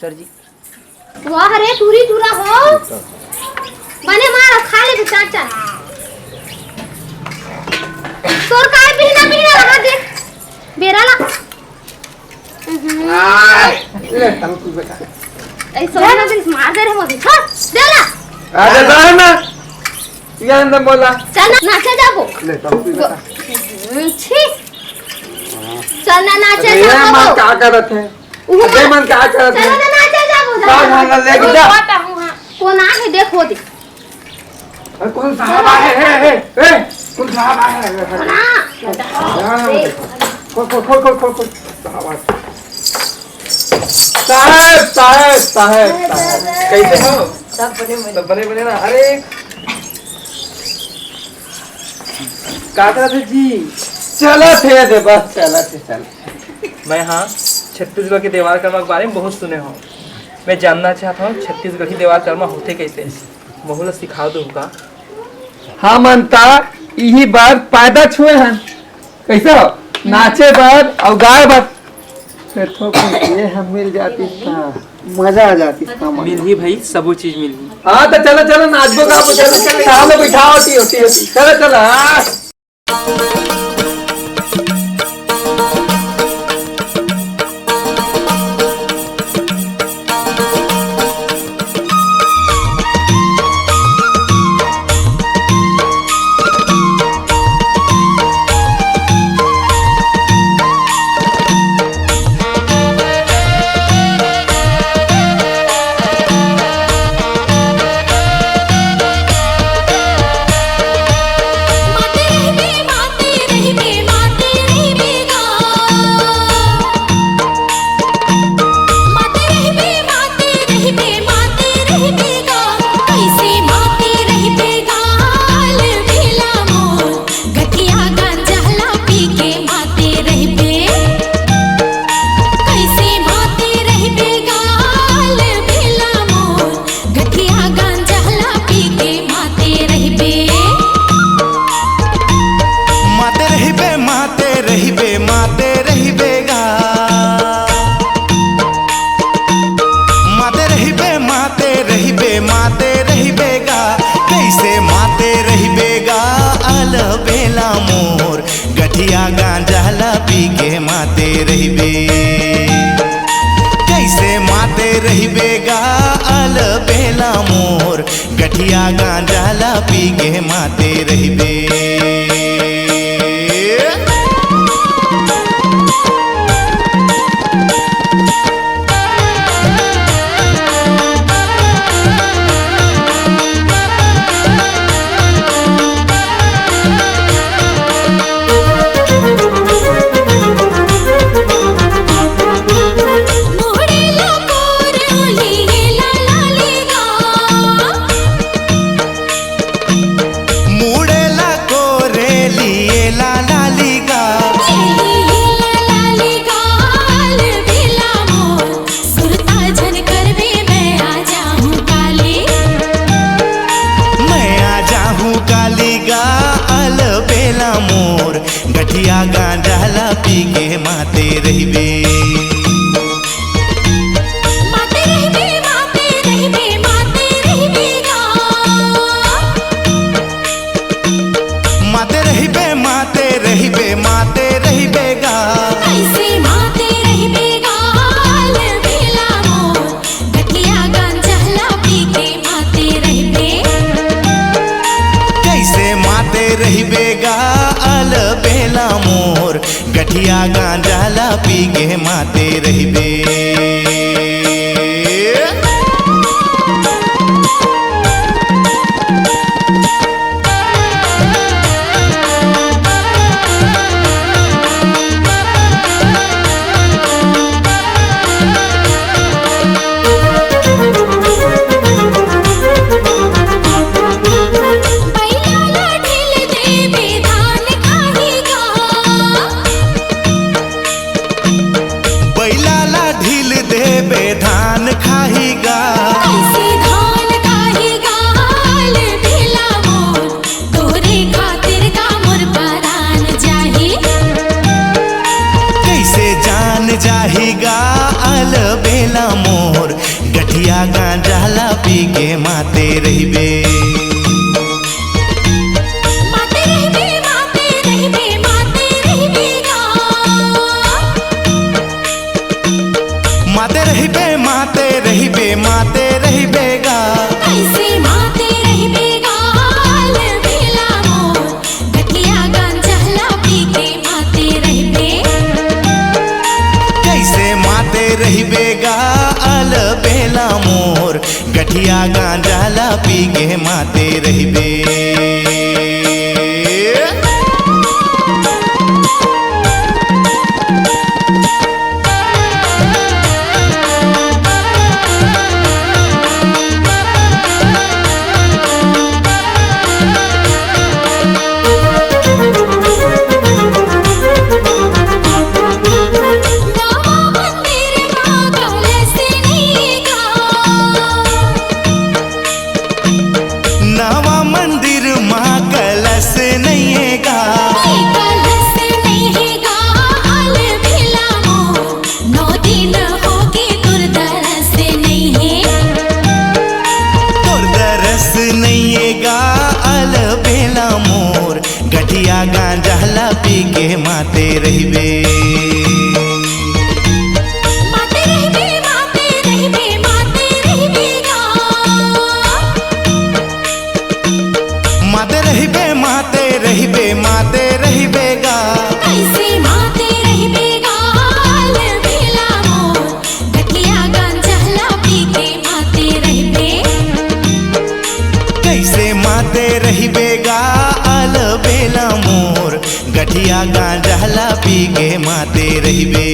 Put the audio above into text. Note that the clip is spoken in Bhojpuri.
मास्टर जी। वाह रे टूरी टूरा हो बने मार खा ले चाचा तोर काय बिना बिना लगा दे बेरा ला ले तम तू बेटा ऐ सोना दिन मार दे रे मोदी हां दे ला अरे जा ना ये अंदर बोला चल नाचे जाबो ले तम तू बेटा छी चल ना नाचे ये जाबो मन क्या करत है ये मन क्या करत चल है ना नाचे जाबो बाहर भागा ले जा कौन आ है देखो दे कौन साहब आए है कौन साहब आए है ना खोल साहब कैसे हो सब बने ना अरे काका जी चला थे बस चला मैं हाँ छत्तीसगढ़ के देवार कर्मा के बारे में बहुत सुने हो। मैं जानना चाहता हूँ छत्तीसगढ़ की देवार कर्मा होते कैसे, बहुत सिखा दो का। हाँ मनता यही बार पैदा छुए हैं कैसे हो नाचे बार और गाय बार फिर तो ये हम मिल जाती था मजा आ जाती था मिल ही भाई सब चीज मिल ही। हाँ तो चलो नाचबो का चलो सामने बिठा होती चलो गठिया गांजा ला पी के माते रहिबे गठिया गांजा ला पी के माते रहिबे माते रहिबे गा माते रहिबे गा कैसे माते रहिबे गा आल बेला मोर गठिया गांजा ला पी के माते रहिबे कैसे माते रहिबे गा अल बेला मोर गठिया गांजा ला पी के माते रहिबे बैला गांजाला पी के माते रहिबे। माते रहिबे माते रहिबे माते रहिबे गा। माते रहिबे माते रहिबे माते रहिबे गा। कैसे माते रहिबे गाल बेला मोर गठिया गांजाला पी के माते रहिबे। कैसे माते रहिबे गा अल बेला मोर गठिया गांजाला पी के माते रहिबे। नवा मंदिर मां कलश नहीं गा। कलश नहीं गा अल बेला मोर 9 दिन होगी दुर्दरस नहीं। दुर्दरस नहीं गा अल बेला मोर गठिया गांजाला पी के माते रहिबे। माते रहिबे माते रहिबे माते रहिबे गा। माते रहिबे माते रहिबे माते रहिबे गा। कैसे माते रहिबे गाल बेला मोर गठिया गांजाला पी के माते रहिबे। कैसे माते रहिबे गा अल बेला मोर गठिया गांजाला पी के माते रहिबे।